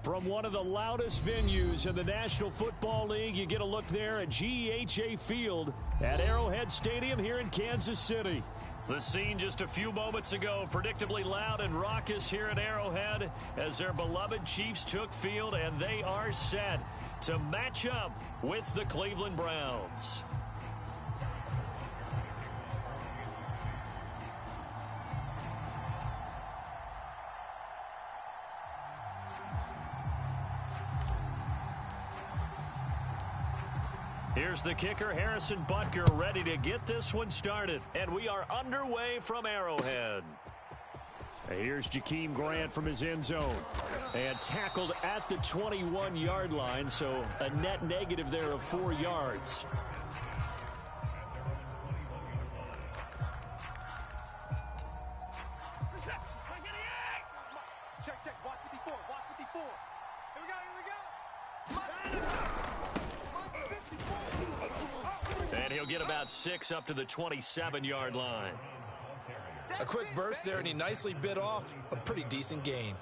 From one of the loudest venues in the National Football League, you get a look there at GEHA Field at Arrowhead Stadium here in Kansas City. The scene just a few moments ago, predictably loud and raucous here at Arrowhead as their beloved Chiefs took field, and they are set to match up with the Cleveland Browns. Here's the kicker, Harrison Butker, ready to get this one started. And we are underway from Arrowhead. Here's Jakeem Grant from his end zone. And tackled at the 21-yard line, so a net negative there of 4 yards. Check. Watch 54. Here we go. And he'll get about 6 up to the 27-yard line. A quick burst there, and he nicely bit off a pretty decent gain.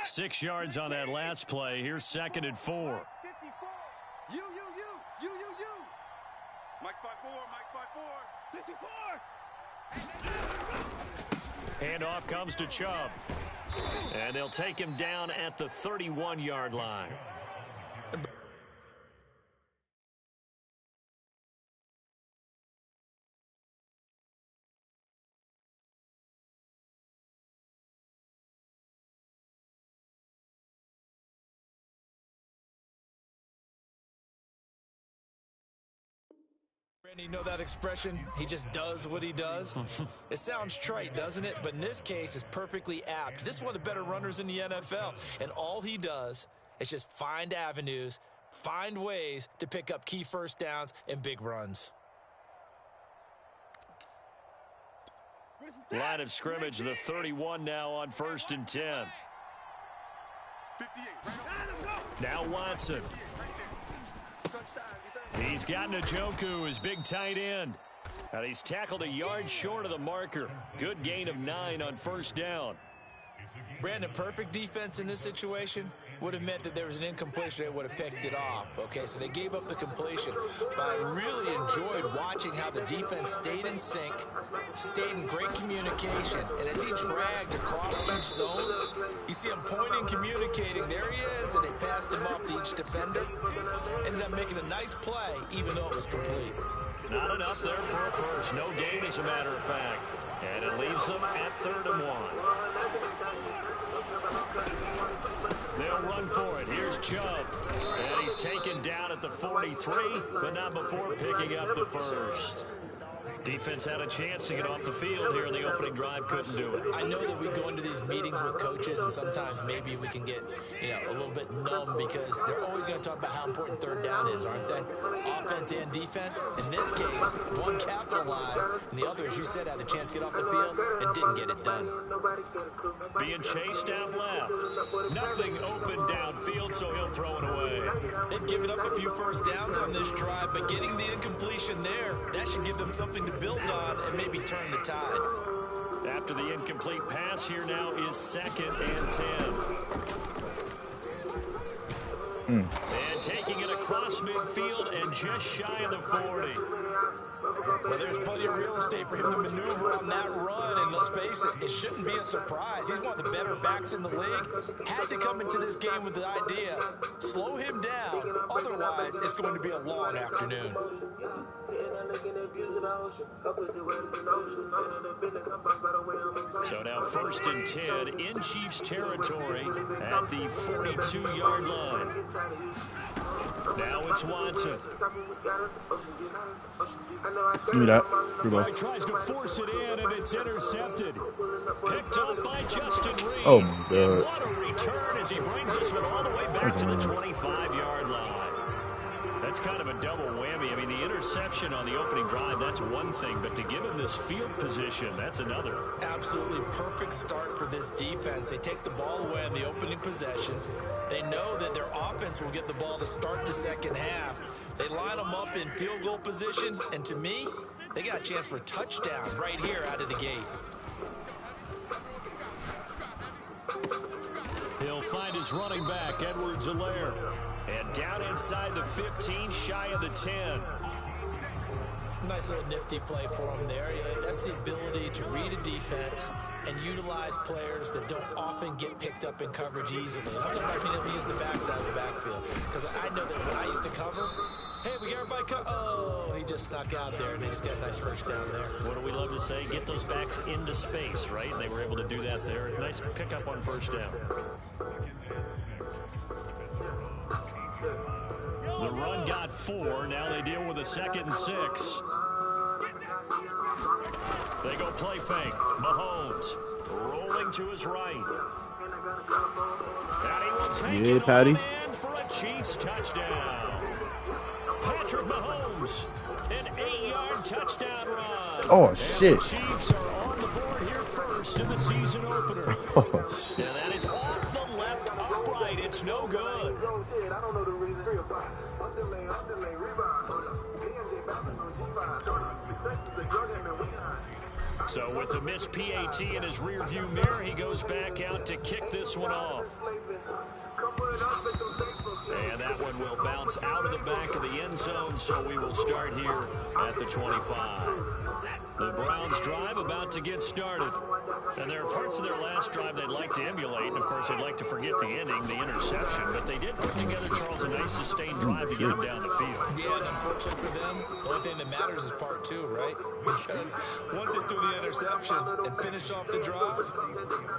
6 yards on that last play. Here's 2nd and 4. 54. You. Mike 5-4. 54. Handoff comes to Chubb. And they'll take him down at the 31-yard line. Randy, you know that expression? He just does what he does. It sounds trite, doesn't it? But in this case, it's perfectly apt. This is one of the better runners in the NFL. And all he does is just find avenues, find ways to pick up key first downs and big runs. Line of scrimmage, the 31 now on 1st and 10. 58. Now Watson. He's got Njoku, his big tight end. And he's tackled a yard short of the marker. Good gain of 9 on 1st down. Brandon, perfect defense in this situation would have meant that there was an incompletion. They would have picked it off. Okay, so they gave up the completion. But I really enjoyed watching how the defense stayed in sync, stayed in great communication. And as he dragged across each zone, you see him pointing, communicating. There he is, and they passed him off to each defender. Ended up making a nice play, even though it was complete. Not enough there for a first. No gain, as a matter of fact. And it leaves them at 3rd and 1. They'll run for it. Here's Chubb. And he's taken down at the 43, but not before picking up the first. Defense had a chance to get off the field here in the opening drive, couldn't do it. I know that we go into these meetings with coaches, and sometimes maybe we can get, a little bit numb because they're always going to talk about how important 3rd down is, aren't they? Offense and defense. In this case, one capitalized, and the other, as you said, had a chance to get off the field and didn't get it done. Being chased out left. Nothing open downfield, so he'll throw it away. They've given up a few first downs on this drive, but getting the incompletion there, that should give them something to build on and maybe turn the tide. After the incomplete pass, here now is 2nd and 10. And taking it across midfield and just shy of the 40. Well, there's plenty of real estate for him to maneuver on that run, and let's face it, it shouldn't be a surprise. He's one of the better backs in the league. Had to come into this game with the idea, slow him down, otherwise it's going to be a long afternoon. So now 1st and 10 in Chiefs territory at the 42-yard line. Now it's Watson. Give me that. Good ball. He tries to force it in, and it's intercepted. Picked up by Justin Reed. Oh, my God. What a return as he brings this one all the way back to the 25-yard line. That's kind of a double whammy. I mean, the interception on the opening drive, that's one thing, but to give him this field position, that's another. Absolutely perfect start for this defense. They take the ball away on the opening possession. They know that their offense will get the ball to start the second half. They line them up in field goal position, and to me, they got a chance for a touchdown right here out of the gate. his running back, Edwards-Helaire. And down inside the 15, shy of the 10. Nice little nifty play for him there. Yeah, that's the ability to read a defense and utilize players that don't often get picked up in coverage easily. And I'm talking about being able to use the backside of the backfield. Because I know that when I used to cover, hey, we got everybody cover. Oh, he just snuck out there, and they just got a nice first down there. What do we love to say? Get those backs into space, right? And they were able to do that there. Nice pickup on first down. The run got 4. Now they deal with a 2nd and 6. They go play fake. Mahomes rolling to his right. And he will take it Patty. on in for a Chiefs touchdown. Patrick Mahomes, an 8-yard touchdown run. Oh, and shit. The Chiefs are on the board here first in the season opener. Oh, shit. And that is off the left upright. It's no good. I don't know the reason. So with the missed PAT in his rearview mirror, he goes back out to kick this one off. And that one will bounce out of the back of the end zone, so we will start here at the 25. The Browns drive about to get started. And there are parts of their last drive they'd like to emulate. And, of course, they'd like to forget the inning, the interception. But they did put together, Charles, a nice sustained drive to get them down the field. Yeah, and unfortunately for them, the only thing that matters is part 2, right? Because once they threw the interception and finished off the drive,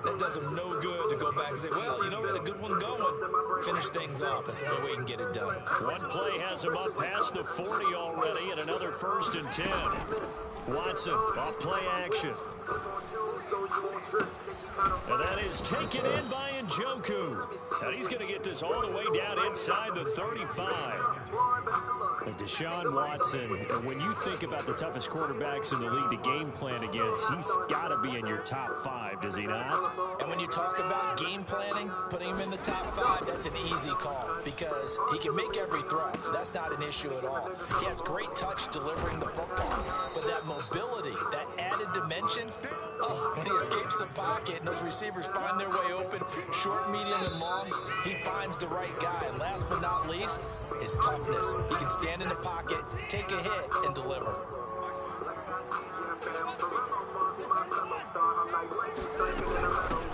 that does them no good to go back and say, well, you know, we had a good one going. Finish things off. That's the only way you can get it done. One play has him up past the 40 already, and another 1st and 10. Watson, off play action. And that is taken in by Njoku. And he's going to get this all the way down inside the 35. And Deshaun Watson, when you think about the toughest quarterbacks in the league to game plan against, he's got to be in your top 5, does he not? And when you talk about game planning, putting him in the top 5, that's an easy call because he can make every throw. That's not an issue at all. He has great touch delivering the football, but that mobility, that added dimension, when he escapes the pocket and those receivers find their way open, short, medium, and long, he finds the right guy. And last but not least, his toughness. He can stand in the pocket, take a hit, and deliver.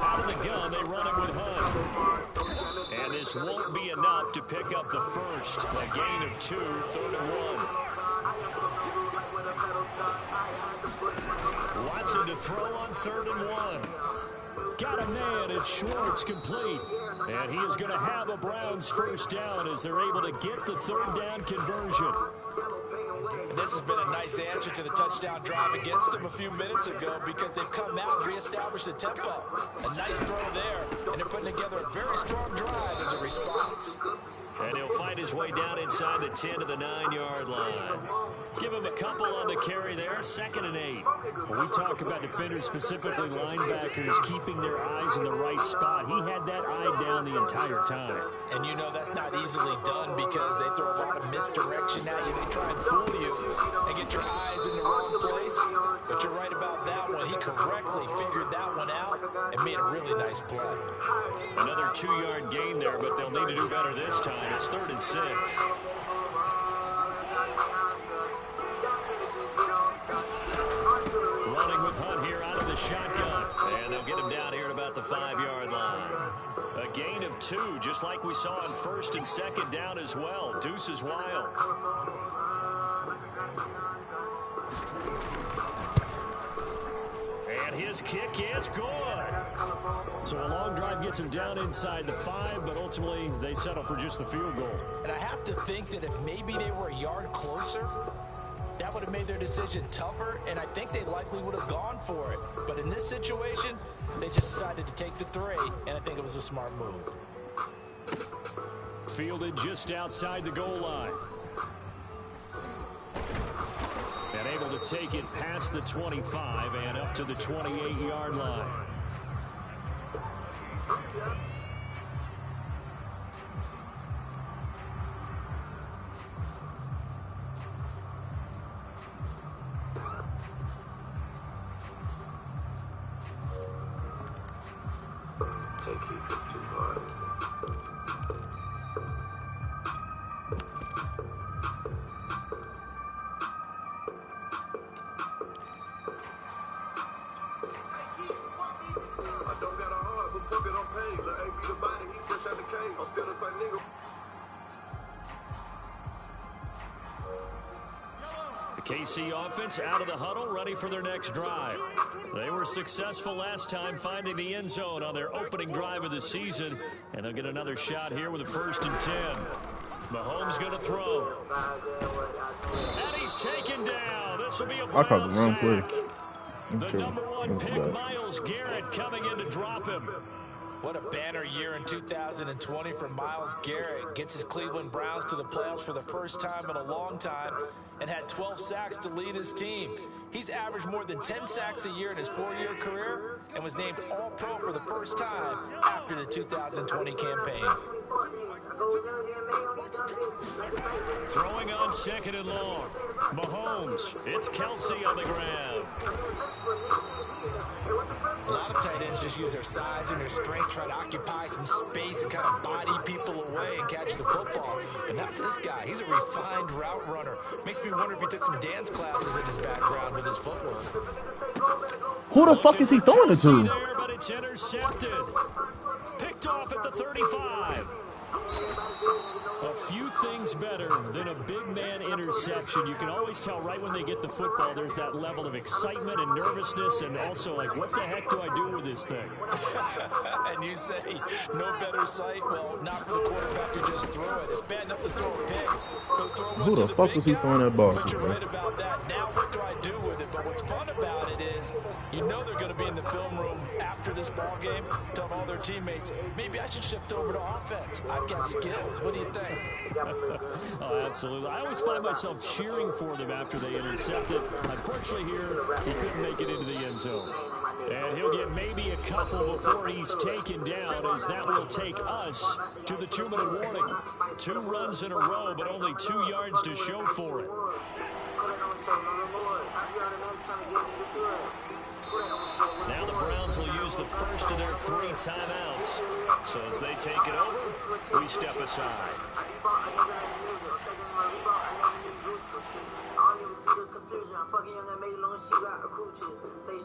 Out of the gun, they run it with Hunt. And this won't be enough to pick up the first. A gain of 2, 3rd and 1. Watson to throw on 3rd and 1. Got a man, it's Schwartz complete. And he is going to have a Browns first down as they're able to get the 3rd down conversion. And this has been a nice answer to the touchdown drive against them a few minutes ago because they've come out and reestablished the tempo. A nice throw there, and they're putting together a very strong drive as a response. And he'll fight his way down inside the 10 to the 9-yard line. Give him a couple on the carry there, 2nd and 8. When we talk about defenders, specifically linebackers, keeping their eyes in the right spot, he had that eye down the entire time. And you know that's not easily done because they throw a lot of misdirection at you. They try and fool you and get your eyes in the wrong place. But you're right about that one. He correctly figured that one out and made a really nice play. Another 2-yard gain there, but they'll need to do better this time. It's 3rd and 6. Running with Hunt here out of the shotgun. And they'll get him down here at about the 5-yard line. A gain of 2, just like we saw on 1st and 2nd down as well. Deuce is wild. And his kick is good. So a long drive gets him down inside the 5, but ultimately they settle for just the field goal. And I have to think that if maybe they were a yard closer, that would have made their decision tougher, and I think they likely would have gone for it. But in this situation, they just decided to take the 3, and I think it was a smart move. Fielded just outside the goal line. And able to take it past the 25 and up to the 28-yard line. Take it, it's too hard. The KC offense out of the huddle, ready for their next drive. They were successful last time finding the end zone on their opening drive of the season, and they'll get another shot here with a 1st and 10. Mahomes going to throw. And he's taken down. This will be a I caught the wrong play. The #1 pick, Myles Garrett, coming in to drop him. What a banner year in 2020 for Myles Garrett. Gets his Cleveland Browns to the playoffs for the first time in a long time and had 12 sacks to lead his team. He's averaged more than 10 sacks a year in his 4-year career and was named All-Pro for the first time after the 2020 campaign. Throwing on 2nd and long. Mahomes. It's Kelsey on the ground. A lot of tight ends just use their size and their strength, try to occupy some space and kind of body people away and catch the football. But not this guy. He's a refined route runner. Makes me wonder if he took some dance classes in his background with his footwork. Who the fuck is he throwing it to? There, but it's intercepted. Picked off at the 35. A few things better than a big man interception. You can always tell right when they get the football, there's that level of excitement and nervousness, and also like, what the heck do I do with this thing? And you say, no better sight? Well, not for the quarterback who just threw it. It's bad enough to throw a pick. Who the fuck was he throwing that ball But to, you're man? right about that. Now what do I do with it? But what's fun about it is, you know they're going to be in the film room after this ball game, telling all their teammates, maybe I should shift over to offense. I've got skills. What do you think? Oh, absolutely. I always find myself cheering for them after they intercept it. Unfortunately here, he couldn't make it into the end zone. And he'll get maybe a couple before he's taken down, as that will take us to the 2-minute warning. 2 runs in a row, but only 2 yards to show for it. Now the Browns will use the first of their 3 timeouts. So as they take it over, we step aside.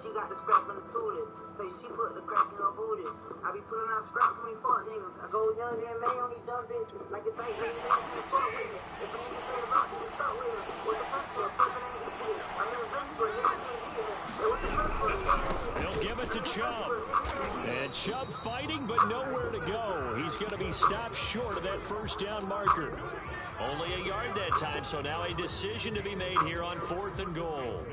She got the scrap in the toilet. Say she put the crack in her booty. I be pulling out scraps when he fuck niggas. I go young and lay on these dumb bitches. Like a thing when they ain't fuck with me. If a nigga say about you, then fuck with me. What the fuck for a person ain't eating it? I mean, this for a nigga can't eat it. What the fuck for a nigga? They'll give it to Chubb. And Chubb fighting, but nowhere to go. He's going to be stopped short of that first down marker. Only a yard that time, so now a decision to be made here on 4th and goal.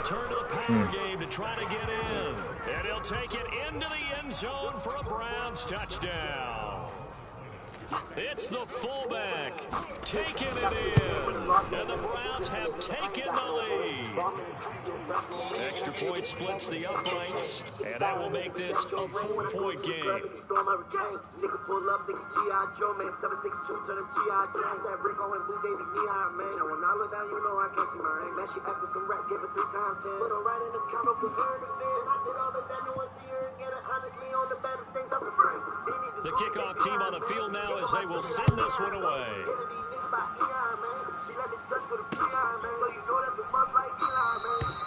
Turn to the power game to try to get in. And he'll take it into the end zone for a Browns touchdown. It's the fullback taking it in. And the Browns have taken the lead. Extra point splits the uprights. And that will make this a 4-point game. Nigga pull up, nigga G.I. Joe, man, 762 to the G.I. Jones, that Rico and Blue Baby Neon, man. And when I look down, you know I can't see my aim. Now she after some rap, give it 3 times 10. Put her right in the counter, put her in the bed. I did all of that, no one see her again. And honestly, on the better things, I'm afraid. The kickoff team on the field now as they will send this one away.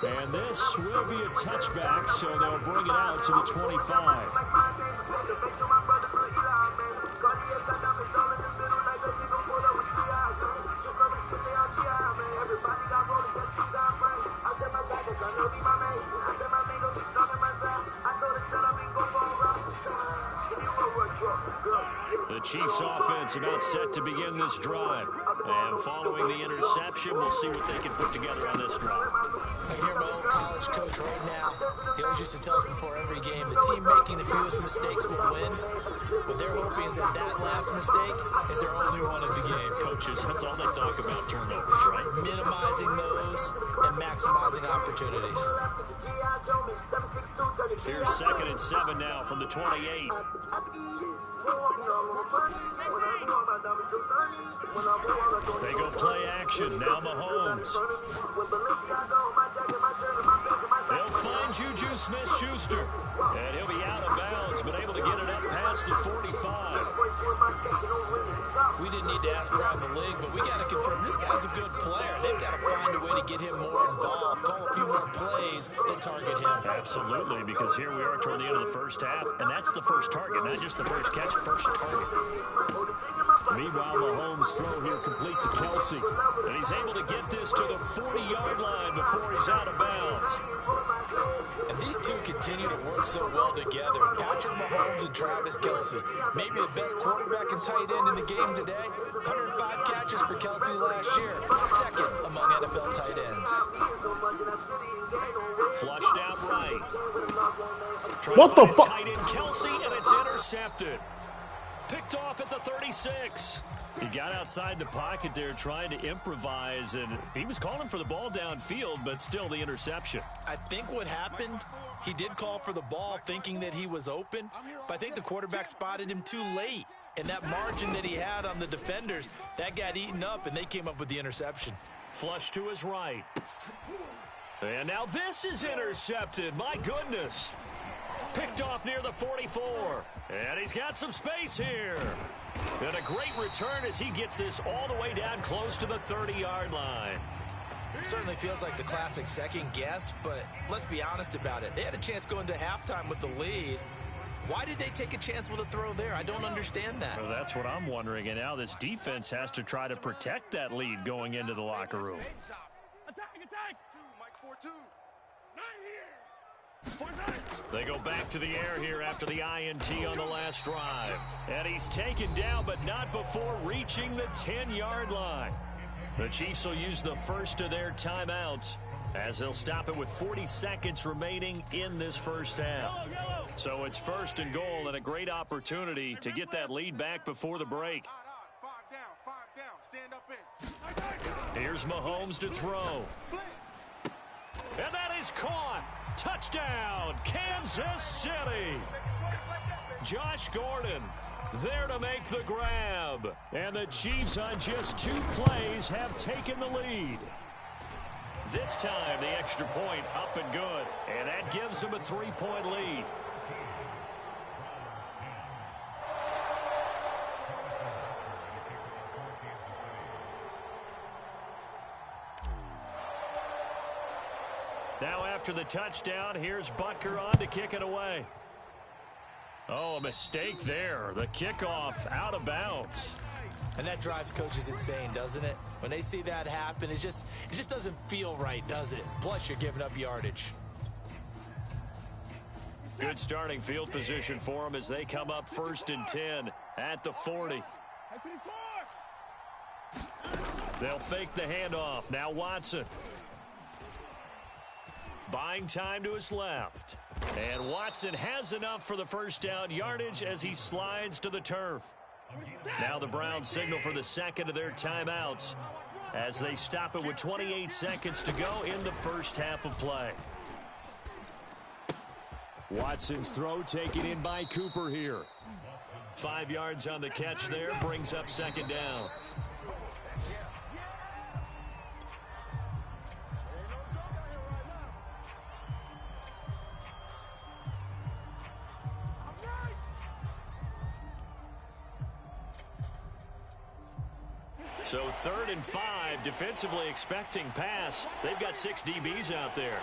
And this will be a touchback, so they'll bring it out to the 25. The Chiefs offense about set to begin this drive. And following the interception, we'll see what they can put together on this drive. I can hear my old college coach right now. He always used to tell us before every game, the team making the fewest mistakes will win. What they're hoping is that that last mistake is their only one of the game. Coaches, that's all they talk about, turnovers, right? Minimizing those and maximizing opportunities. Here's 2nd and 7 now from the 28. They go play action. Now Mahomes. They'll find on Juju Smith-Schuster. And he'll be out of bounds, but able to get it up past the 45. We didn't need to ask around the league, but we got to confirm this guy's a good player. They've got to find a way to get him more involved, call a few more plays that target him. Absolutely, because here we are toward the end of the first half, and that's the first target, not just the first catch, first target. Meanwhile, Mahomes' throw here complete to Kelsey, and he's able to get this to the 40-yard line before he's out of bounds. And these two continue to work so well together. Patrick Mahomes and Travis Kelsey, maybe the best quarterback and tight end in the game today. 105 catches for Kelsey last year, second among NFL tight ends. Flushed out right. What the fuck? Tight end Kelsey, and it's intercepted. Picked off at the 36. He got outside the pocket there trying to improvise, and he was calling for the ball downfield, but still the interception. I think what happened, he did call for the ball thinking that he was open, but I think the quarterback spotted him too late. And that margin that he had on the defenders, that got eaten up, and they came up with the interception. Flush to his right. And now this is intercepted. My goodness. Picked off near the 44. And he's got some space here. And a great return as he gets this all the way down close to the 30-yard line. Certainly feels like the classic second guess, but let's be honest about it. They had a chance going to halftime with the lead. Why did they take a chance with a throw there? I don't understand that. Well, that's what I'm wondering. And now this defense has to try to protect that lead going into the locker room. Attack! Mike 4-2. They go back to the air here after the INT on the last drive. And he's taken down, but not before reaching the 10-yard line. The Chiefs will use the first of their timeouts as they'll stop it with 40 seconds remaining in this first half. So it's first and goal and a great opportunity to get that lead back before the break. 5 down. Stand up in. Here's Mahomes to throw. And that is caught. Touchdown, Kansas City. Josh Gordon there to make the grab. And the Chiefs on just 2 plays have taken the lead. This time the extra point up and good. And that gives them a 3-point lead. Now after the touchdown, here's Butker on to kick it away. Oh, a mistake there. The kickoff out of bounds. And that drives coaches insane, doesn't it? When they see that happen, it just doesn't feel right, does it? Plus, you're giving up yardage. Good starting field position for them as they come up 1st and 10 at the 40. They'll fake the handoff. Now Watson. Buying time to his left. And Watson has enough for the first down yardage as he slides to the turf. Now the Browns signal for the second of their timeouts as they stop it with 28 seconds to go in the first half of play. Watson's throw taken in by Cooper here. 5 yards on the catch there, brings up second down. So 3rd and 5, defensively expecting pass. They've got 6 DBs out there.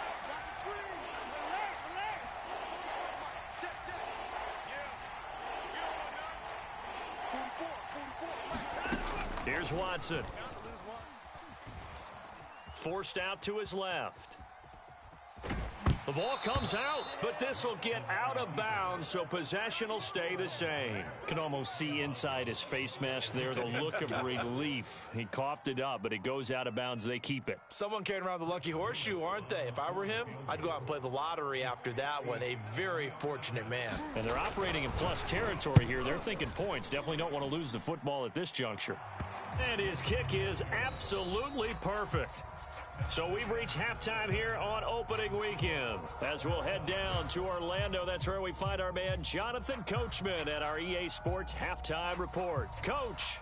Here's Watson. Forced out to his left. The ball comes out, but this will get out of bounds, so possession will stay the same. Can almost see inside his face mask there the look of relief. He coughed it up, but it goes out of bounds. They keep it. Someone carrying around the lucky horseshoe, aren't they? If I were him, I'd go out and play the lottery after that one. A very fortunate man. And they're operating in plus territory here. They're thinking points. Definitely don't want to lose the football at this juncture. And his kick is absolutely perfect. So we've reached halftime here on opening weekend. As we'll head down to Orlando, that's where we find our man Jonathan Coachman at our EA Sports Halftime Report. Coach.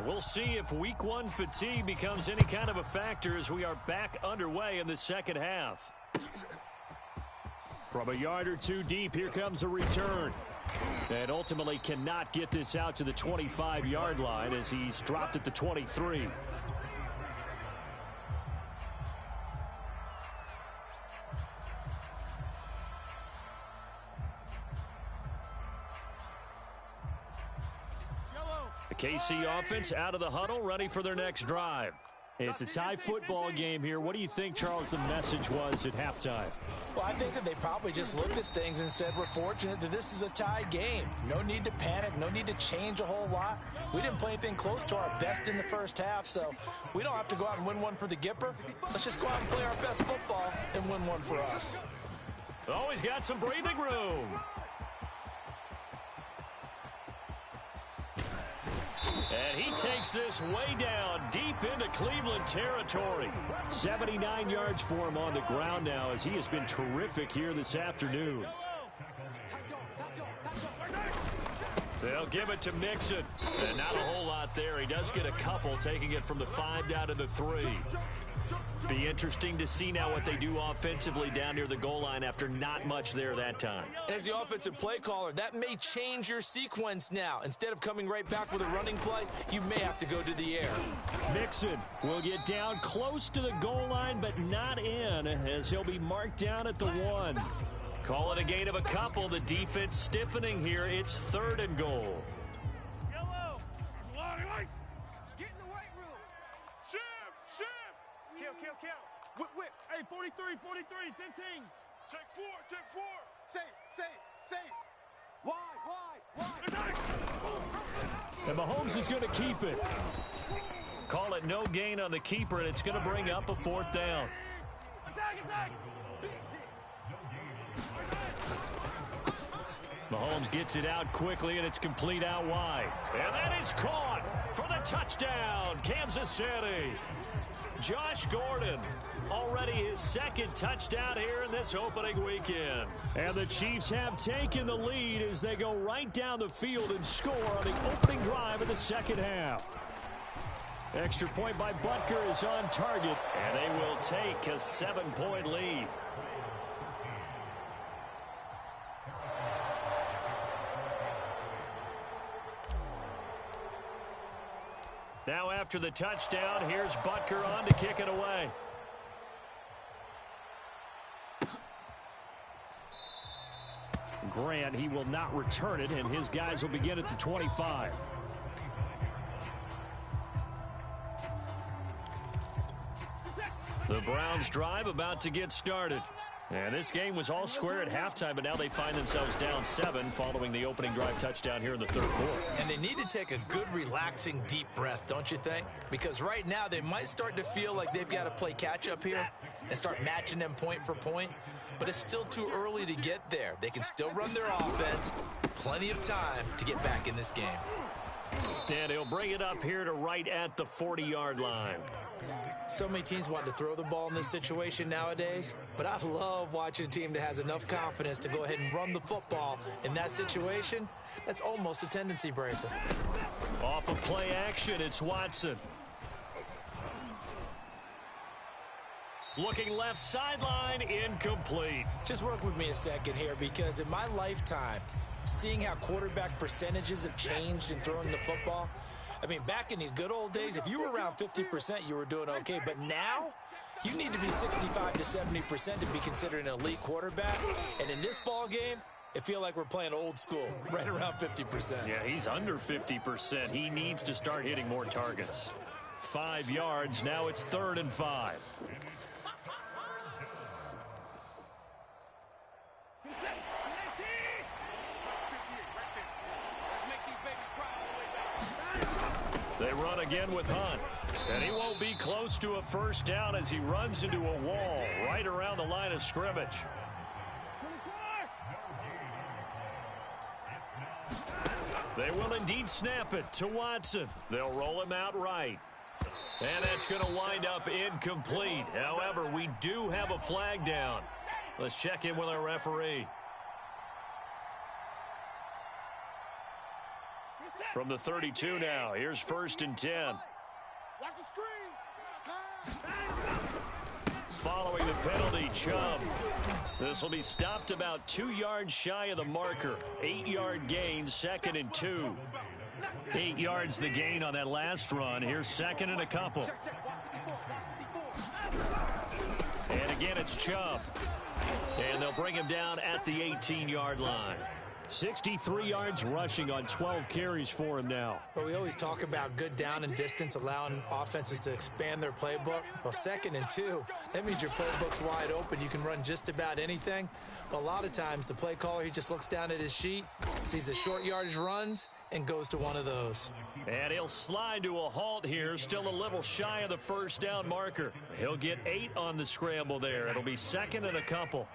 we'll see if week one fatigue becomes any kind of a factor as we are back underway in the second half. From a yard or two deep, here comes a return. And ultimately cannot get this out to the 25-yard line as he's dropped at the 23. The KC offense out of the huddle, ready for their next drive. It's a tie football game here. What do you think, Charles, the message was at halftime? Well, I think that they probably just looked at things and said, we're fortunate that this is a tie game. No need to panic, no need to change a whole lot. We didn't play anything close to our best in the first half, so we don't have to go out and win one for the Gipper. Let's just go out and play our best football and win one for us. Oh, he's got some breathing room. And he takes this way down deep into Cleveland territory. 79 yards for him on the ground now as he has been terrific here this afternoon. They'll give it to Mixon. And not a whole lot there. He does get a couple, taking it from the 5 down to the 3. Be interesting to see now what they do offensively down near the goal line after not much there that time. As the offensive play caller, that may change your sequence now. Instead of coming right back with a running play, you may have to go to the air. Mixon will get down close to the goal line, but not in, as he'll be marked down at the 1. Call it a gain of a couple. The defense stiffening here. It's 3rd and goal. Yellow. Get in the weight room. Shim. Kill. Whip. Hey, 43, 15. Check 4. Say. Wide. And Mahomes is going to keep it. Call it no gain on the keeper, and it's going to bring up a 4th down. Attack. Mahomes gets it out quickly, and it's complete out wide. And that is caught for the touchdown, Kansas City. Josh Gordon, already his 2nd touchdown here in this opening weekend. And the Chiefs have taken the lead as they go right down the field and score on the opening drive of the second half. Extra point by Butker is on target, and they will take a 7-point lead. Now after the touchdown, here's Butker on to kick it away. Grant, he will not return it, and his guys will begin at the 25. The Browns drive about to get started. And this game was all square at halftime, but now they find themselves down 7 following the opening drive touchdown here in the 3rd quarter. And they need to take a good, relaxing, deep breath, don't you think? Because right now they might start to feel like they've got to play catch-up here and start matching them point for point. But it's still too early to get there. They can still run their offense. Plenty of time to get back in this game. And he'll bring it up here to right at the 40-yard line. So many teams want to throw the ball in this situation nowadays, but I love watching a team that has enough confidence to go ahead and run the football in that situation. That's almost a tendency breaker. Off of play action, it's Watson. Looking left sideline, incomplete. Just work with me a second here, because in my lifetime, seeing how quarterback percentages have changed in throwing the football, I mean, back in the good old days, if you were around 50%, you were doing okay. But now, you need to be 65 to 70% to be considered an elite quarterback. And in this ball game, it feels like we're playing old school, right around 50%. Yeah, he's under 50%. He needs to start hitting more targets. 5 yards. Now it's 3rd and 5. They run again with Hunt. And he won't be close to a 1st down as he runs into a wall right around the line of scrimmage. They will indeed snap it to Watson. They'll roll him out right. And that's going to wind up incomplete. However, we do have a flag down. Let's check in with our referee. From the 32 now, here's 1st and 10. Watch the screen. Following the penalty, Chubb. This will be stopped about 2 yards shy of the marker. 8-yard gain, 2nd and 2. 8 yards the gain on that last run. Here's 2nd and a couple. And again, it's Chubb. And they'll bring him down at the 18-yard line. 63 yards rushing on 12 carries for him now. But we always talk about good down and distance, allowing offenses to expand their playbook. Well, 2nd and 2, that means your playbook's wide open. You can run just about anything. But a lot of times, the play caller, he just looks down at his sheet, sees the short yardage runs, and goes to one of those. And he'll slide to a halt here, still a little shy of the 1st down marker. He'll get 8 on the scramble there. It'll be 2nd and a couple.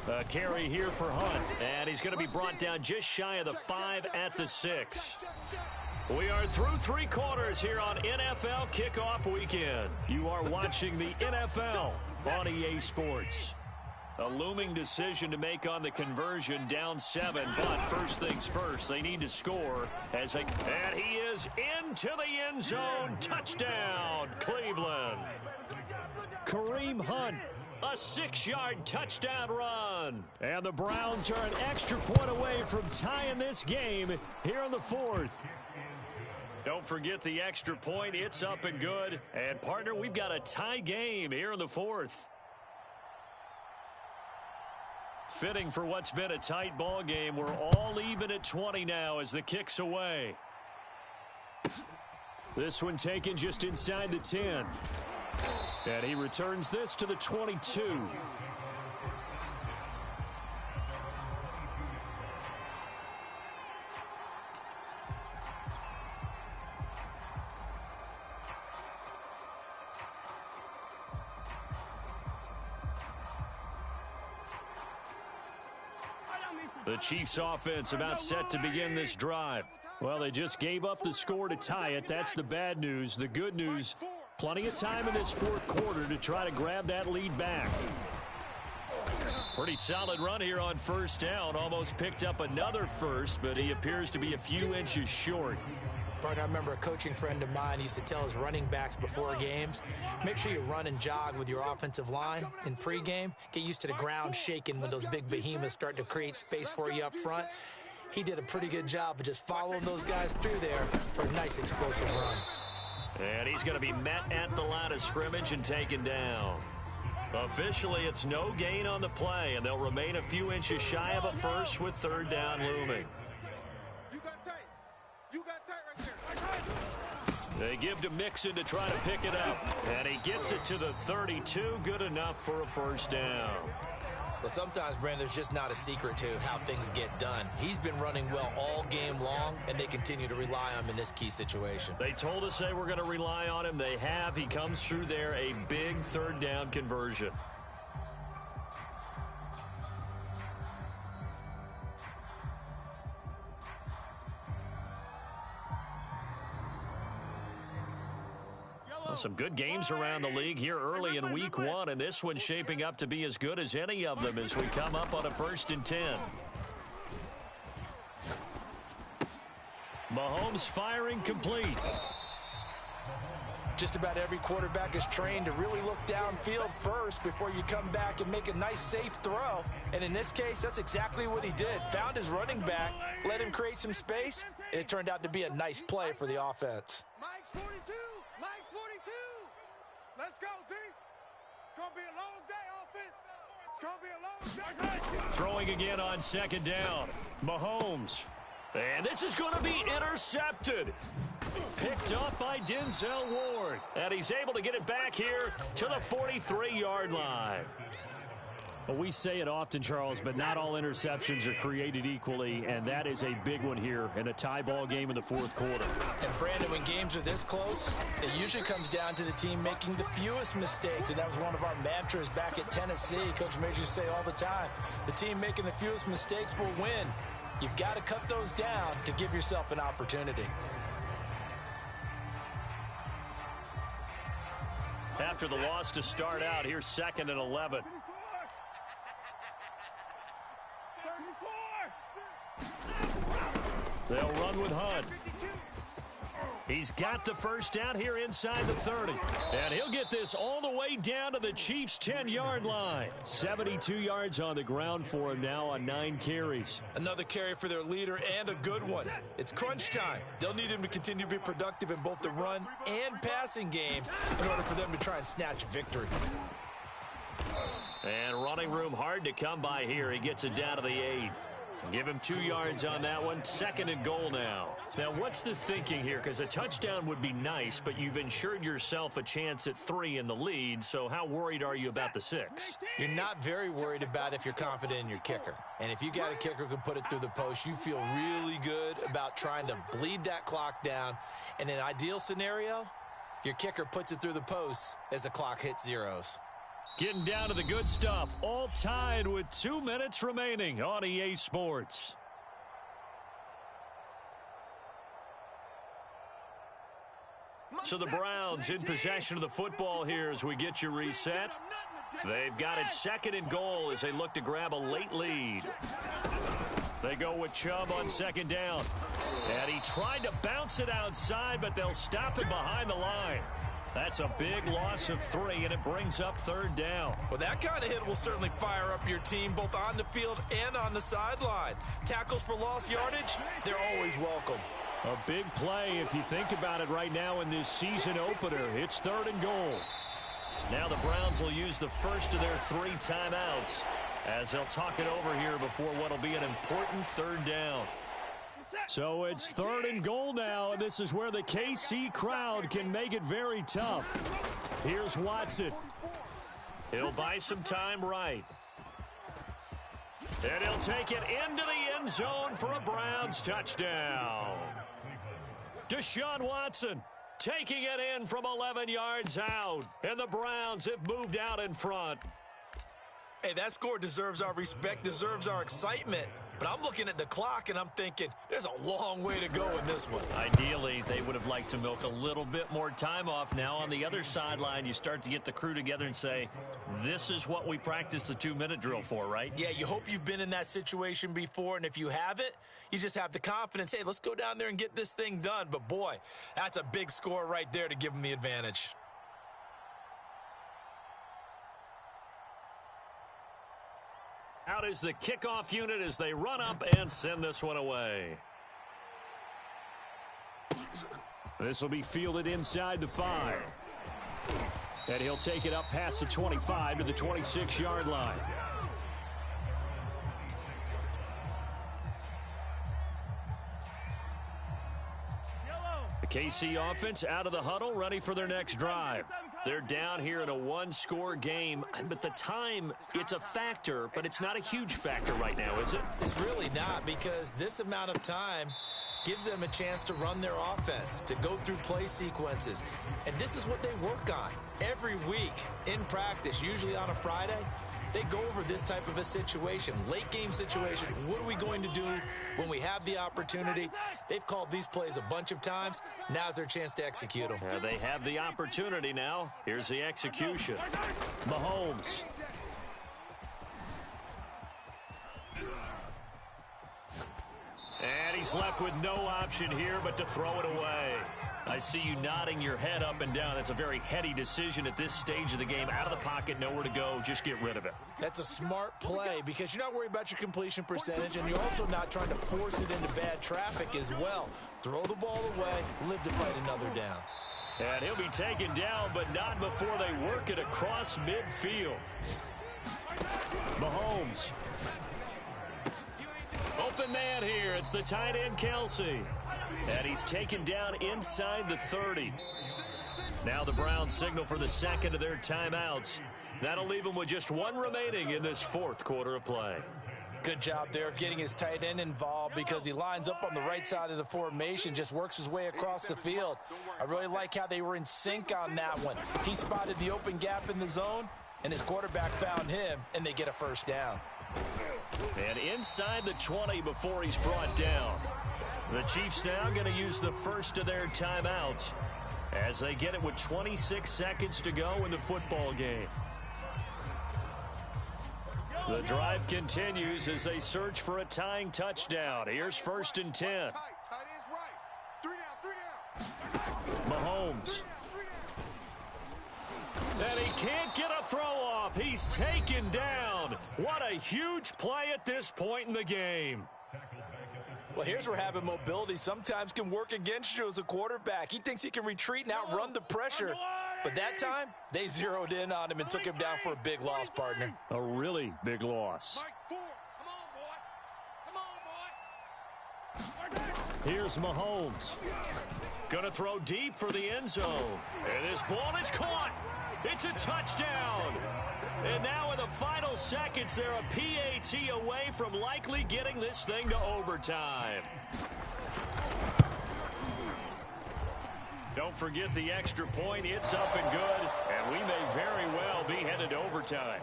A carry here for Hunt, and he's going to be brought down just shy of the 5 at the 6. We are through 3 quarters here on NFL Kickoff Weekend. You are watching the NFL on EA Sports. A looming decision to make on the conversion, down 7, but first things first, they need to score. And he is into the end zone. Touchdown, Cleveland. Kareem Hunt. A 6-yard touchdown run. And the Browns are an extra point away from tying this game here in the 4th. Don't forget the extra point. It's up and good. And, partner, we've got a tie game here in the 4th. Fitting for what's been a tight ball game. We're all even at 20 now as the kick's away. This one taken just inside the 10. And he returns this to the 22. The Chiefs offense about set to begin this drive. Well, they just gave up the score to tie it. That's the bad news. The good news, plenty of time in this 4th quarter to try to grab that lead back. Pretty solid run here on 1st down. Almost picked up another first, but he appears to be a few inches short. Partner, I remember a coaching friend of mine used to tell his running backs before games, make sure you run and jog with your offensive line in pregame. Get used to the ground shaking when those big behemoths start to create space for you up front. He did a pretty good job of just following those guys through there for a nice explosive run. And he's going to be met at the line of scrimmage and taken down. Officially, it's no gain on the play, and they'll remain a few inches shy of a first with 3rd down looming. You got tight. You got tight right there. They give to Mixon to try to pick it up. And he gets it to the 32. Good enough for a 1st down. Well, sometimes, Brandon, there's just not a secret to how things get done. He's been running well all game long, and they continue to rely on him in this key situation. They told us they were going to rely on him. They have. He comes through there, a big 3rd down conversion. Some good games around the league here early in week 1, and this one's shaping up to be as good as any of them as we come up on a 1st and 10. Mahomes firing complete. Just about every quarterback is trained to really look downfield first before you come back and make a nice, safe throw. And in this case, that's exactly what he did. Found his running back, let him create some space, and it turned out to be a nice play for the offense. Mike's 42. Mike's 42. Let's go, D. It's going to be a long day, offense. It's going to be a long day. Throwing again on 2nd down. Mahomes. And this is going to be intercepted. Picked up by Denzel Ward. And he's able to get it back here to the 43-yard line. Well, we say it often, Charles, but not all interceptions are created equally, and that is a big one here in a tie ball game in the 4th quarter. And, Brandon, when games are this close, it usually comes down to the team making the fewest mistakes, and that was one of our mantras back at Tennessee. Coach Major say all the time, the team making the fewest mistakes will win. You've got to cut those down to give yourself an opportunity. After the loss to start out, here's 2nd and 11. They'll run with Hunt. He's got the first down here inside the 30. And he'll get this all the way down to the Chiefs' 10-yard line. 72 yards on the ground for him now on 9 carries. Another carry for their leader and a good one. It's crunch time. They'll need him to continue to be productive in both the run and passing game in order for them to try and snatch victory. And running room hard to come by here. He gets it down to the 8. Give him 2 yards on that one. 2nd and goal now. Now, what's the thinking here? Because a touchdown would be nice, but you've ensured yourself a chance at 3 in the lead, so how worried are you about the 6? You're not very worried about if you're confident in your kicker. And if you got a kicker who can put it through the post, you feel really good about trying to bleed that clock down. In an ideal scenario, your kicker puts it through the post as the clock hits zeros. Getting down to the good stuff. All tied with 2 minutes remaining on EA Sports. So the Browns in possession of the football here as we get you reset. They've got it 2nd and goal as they look to grab a late lead. They go with Chubb on 2nd down. And he tried to bounce it outside, but they'll stop him behind the line. That's a big loss of 3, and it brings up 3rd down. Well, that kind of hit will certainly fire up your team both on the field and on the sideline. Tackles for lost yardage, they're always welcome. A big play if you think about it right now in this season opener. It's 3rd and goal. Now the Browns will use the first of their 3 timeouts as they'll talk it over here before what will be an important 3rd down. So it's 3rd and goal now, and this is where the KC crowd can make it very tough. Here's Watson. He'll buy some time right. And he'll take it into the end zone for a Browns touchdown. Deshaun Watson taking it in from 11 yards out, and the Browns have moved out in front. Hey, that score deserves our respect, deserves our excitement. But I'm looking at the clock, and I'm thinking, there's a long way to go in this one. Ideally, they would have liked to milk a little bit more time off. Now, on the other sideline, you start to get the crew together and say, this is what we practiced the 2-minute drill for, right? Yeah, you hope you've been in that situation before, and if you haven't, you just have the confidence, hey, let's go down there and get this thing done. But, boy, that's a big score right there to give them the advantage. Out is the kickoff unit as they run up and send this one away. This will be fielded inside the 5. And he'll take it up past the 25 to the 26-yard line. The KC offense out of the huddle, ready for their next drive. They're down here in a 1-score game, but the time, it's a factor, but it's not a huge factor right now, is it? It's really not, because this amount of time gives them a chance to run their offense, to go through play sequences. And this is what they work on every week in practice, usually on a Friday. They go over this type of a situation, late game situation. What are we going to do when we have the opportunity? They've called these plays a bunch of times. Now's their chance to execute them. They have the opportunity now. Here's the execution. Mahomes. And he's left with no option here but to throw it away. I see you nodding your head up and down. That's a very heady decision at this stage of the game. Out of the pocket, nowhere to go. Just get rid of it. That's a smart play because you're not worried about your completion percentage, and you're also not trying to force it into bad traffic as well. Throw the ball away, live to fight another down. And he'll be taken down, but not before they work it across midfield. Mahomes. Open man here. It's the tight end, Kelsey. And he's taken down inside the 30. Now the Browns signal for the 2nd of their timeouts. That'll leave them with just 1 remaining in this 4th quarter of play. Good job there of getting his tight end involved because he lines up on the right side of the formation, just works his way across the field. I really like how they were in sync on that one. He spotted the open gap in the zone, and his quarterback found him, and they get a first down. And inside the 20 before he's brought down. The Chiefs now going to use the first of their timeouts as they get it with 26 seconds to go in the football game. The drive continues as they search for a tying touchdown. Here's 1st and 10. off. He's taken down. What a huge play at this point in the game. Well, here's where having mobility sometimes can work against you as a quarterback. He thinks he can retreat and outrun the pressure. But that time, they zeroed in on him and took him down for a big loss, partner. A really big loss. Here's Mahomes. Going to throw deep for the end zone. And this ball is caught. It's a touchdown. And now in the final seconds, they're a PAT away from likely getting this thing to overtime. Don't forget the extra point. It's up and good. And we may very well be headed to overtime.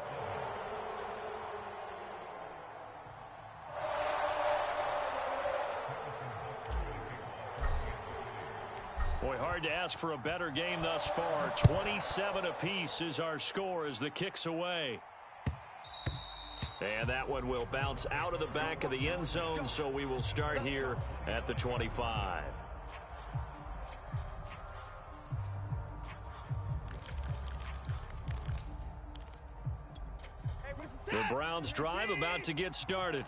Boy, hard to ask for a better game thus far. 27 apiece is our score as the kick's away. And that one will bounce out of the back of the end zone, so we will start here at the 25. The Browns drive about to get started.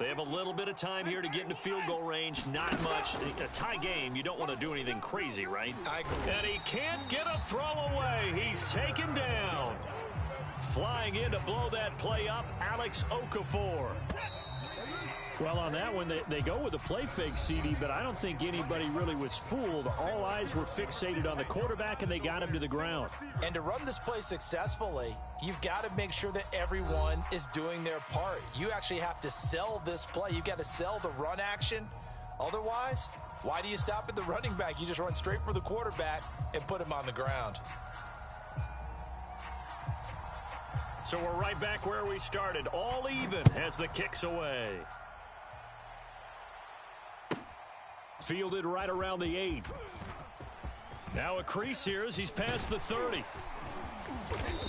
They have a little bit of time here to get into field goal range. Not much. A tie game, you don't want to do anything crazy, right? I agree. And he can't get a throw away. He's taken down. Flying in to blow that play up, Alex Okafor. Well, on that one, they go with a play fake, CD, but I don't think anybody really was fooled. All eyes were fixated on the quarterback, and they got him to the ground. And to run this play successfully, you've got to make sure that everyone is doing their part. You actually have to sell this play. You've got to sell the run action. Otherwise, why do you stop at the running back? You just run straight for the quarterback and put him on the ground. So we're right back where we started. All even as the kick's away. Fielded right around the 8. Now a crease here as he's past the 30.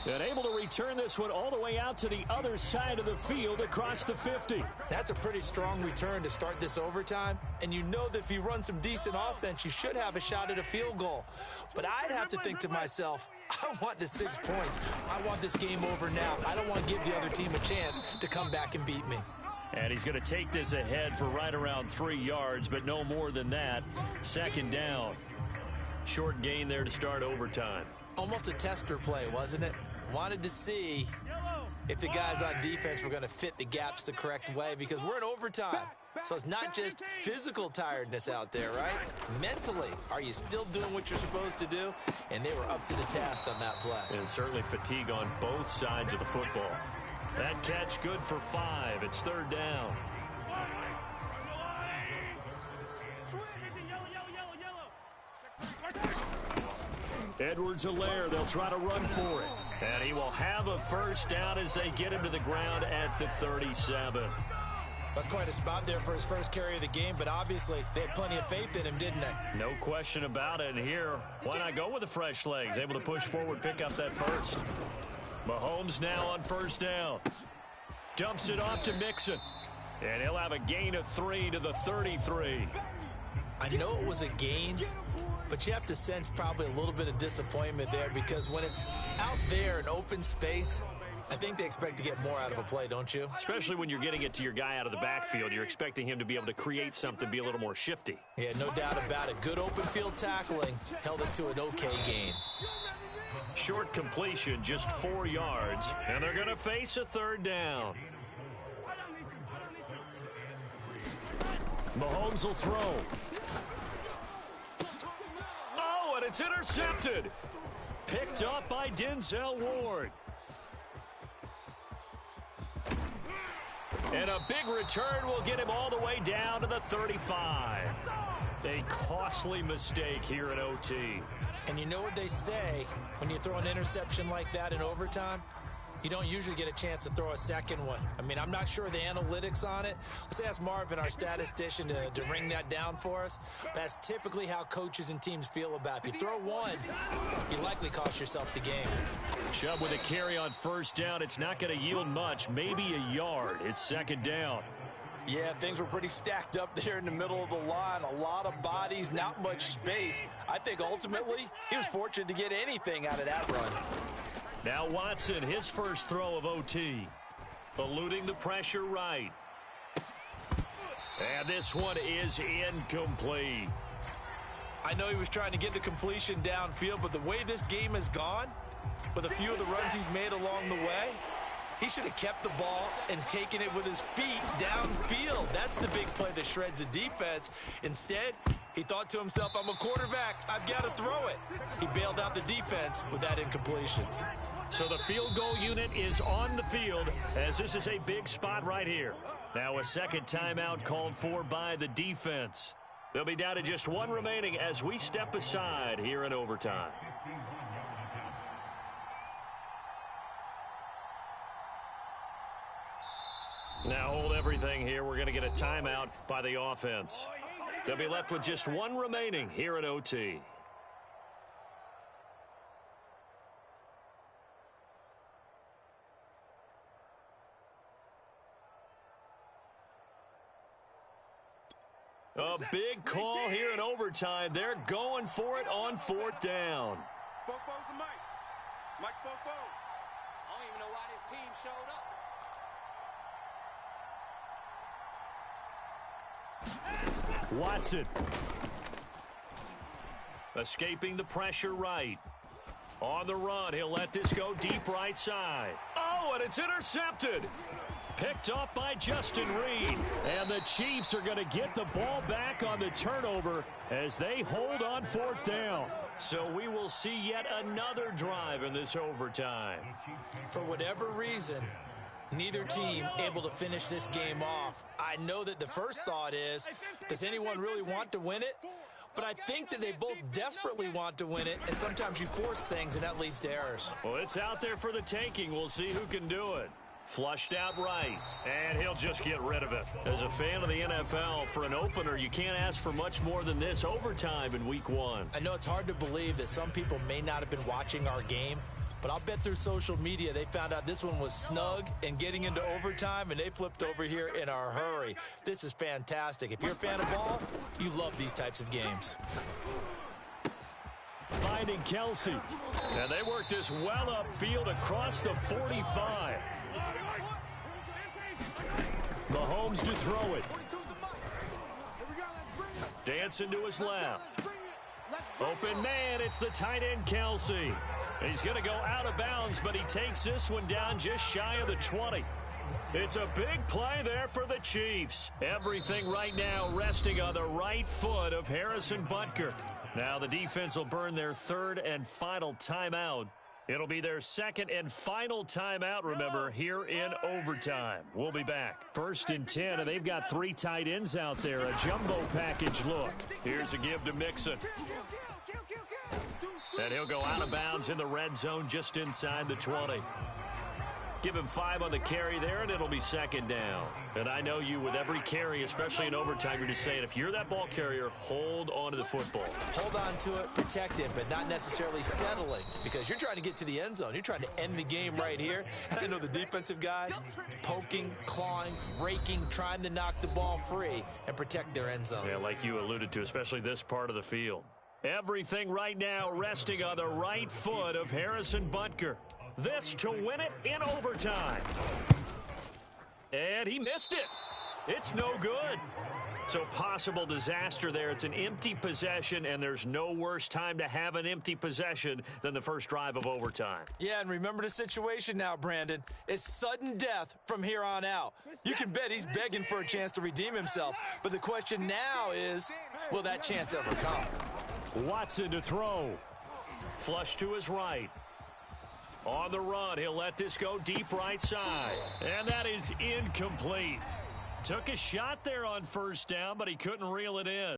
And able to return this one all the way out to the other side of the field across the 50. That's a pretty strong return to start this overtime. And you know that if you run some decent offense, you should have a shot at a field goal. But I'd have to think to myself, I want the 6 points. I want this game over now. I don't want to give the other team a chance to come back and beat me. And he's going to take this ahead for right around 3 yards, but no more than that. Second down. Short gain there to start overtime. Almost a tester play, wasn't it? Wanted to see if the guys on defense were going to fit the gaps the correct way, because we're in overtime. So it's not just physical tiredness out there, right? Mentally, are you still doing what you're supposed to do? And they were up to the task on that play. And certainly fatigue on both sides of the football. That catch good for 5. It's third down. Edwards-Helaire, they'll try to run for it. And he will have a first down as they get him to the ground at the 37. That's quite a spot there for his first carry of the game, but obviously they had plenty of faith in him, didn't they? No question about it. And here, why not go with the fresh legs? Able to push forward, pick up that first. Mahomes now on first down. Dumps it off to Mixon. And he'll have a gain of 3 to the 33. I know it was a gain, but you have to sense probably a little bit of disappointment there, because when it's out there in open space, I think they expect to get more out of a play, don't you? Especially when you're getting it to your guy out of the backfield. You're expecting him to be able to create something, be a little more shifty. Yeah, no doubt about it. Good open field tackling held it to an okay gain. Short completion, just 4 yards, and they're going to face a third down. Mahomes will throw. Oh, and it's intercepted. Picked up by Denzel Ward. And a big return will get him all the way down to the 35. A costly mistake here in OT. And you know what they say, when you throw an interception like that in overtime, you don't usually get a chance to throw a second one. I mean, I'm not sure of the analytics on it. Let's ask Marvin, our statistician, to ring that down for us. That's typically how coaches and teams feel about it. If you throw one, you likely cost yourself the game. Chubb with a carry on first down. It's not going to yield much, maybe a yard. It's second down. Yeah, things were pretty stacked up there in the middle of the line. A lot of bodies, not much space. I think ultimately he was fortunate to get anything out of that run. Now Watson, his first throw of OT. Eluding the pressure right. And this one is incomplete. I know he was trying to get the completion downfield, but the way this game has gone, with a few of the runs he's made along the way, he should have kept the ball and taken it with his feet downfield. That's the big play that shreds a defense. Instead, he thought to himself, I'm a quarterback. I've got to throw it. He bailed out the defense with that incompletion. So the field goal unit is on the field as this is a big spot right here. Now a second timeout called for by the defense. They'll be down to just one remaining as we step aside here in overtime. Now hold everything here. We're going to get a timeout by the offense. They'll be left with just one remaining here at OT. A big call here in overtime. They're going for it on fourth down. Fofo's the Mike. Mike's Fofo. I don't even know why this team showed up. Watson. Escaping the pressure right. On the run, he'll let this go deep right side. Oh, and it's intercepted. Picked off by Justin Reed. And the Chiefs are going to get the ball back on the turnover as they hold on fourth down. So we will see yet another drive in this overtime. For whatever reason, neither team able to finish this game off. I know that the first thought is, does anyone really want to win it? But I think that they both desperately want to win it, and sometimes you force things, and that leads to errors. Well, it's out there for the taking. We'll see who can do it. Flushed out right, and he'll just get rid of it. As a fan of the NFL, for an opener, you can't ask for much more than this overtime in week one. I know it's hard to believe that some people may not have been watching our game, but I'll bet through social media they found out this one was snug and getting into overtime, and they flipped over here in a hurry. This is fantastic. If you're a fan of ball, you love these types of games. Finding Kelsey. And they work this well upfield across the 45. Mahomes to throw it. Dancing to his left. Open man, it's the tight end Kelsey. He's going to go out of bounds, but he takes this one down just shy of the 20. It's a big play there for the Chiefs. Everything right now resting on the right foot of Harrison Butker. Now the defense will burn their third and final timeout. It'll be their second and final timeout, remember, here in overtime. We'll be back. 1st and 10, and they've got 3 tight ends out there. A jumbo package look. Here's a give to Mixon. And he'll go out of bounds in the red zone just inside the 20. Give him 5 on the carry there, and it'll be second down. And I know you, with every carry, especially in overtime, you're just saying, if you're that ball carrier, hold on to the football. Hold on to it, protect it, but not necessarily settling, because you're trying to get to the end zone. You're trying to end the game right here. And I know the defensive guys poking, clawing, raking, trying to knock the ball free and protect their end zone. Yeah, like you alluded to, especially this part of the field. Everything right now resting on the right foot of Harrison Butker. This to win it in overtime. And he missed it. It's no good. So possible disaster there. It's an empty possession, and there's no worse time to have an empty possession than the first drive of overtime. Yeah, and remember the situation now, Brandon. It's sudden death from here on out. You can bet he's begging for a chance to redeem himself. But the question now is, will that chance ever come? Watson to throw. Flush to his right. On the run, he'll let this go deep right side. And that is incomplete. Took a shot there on first down, but he couldn't reel it in.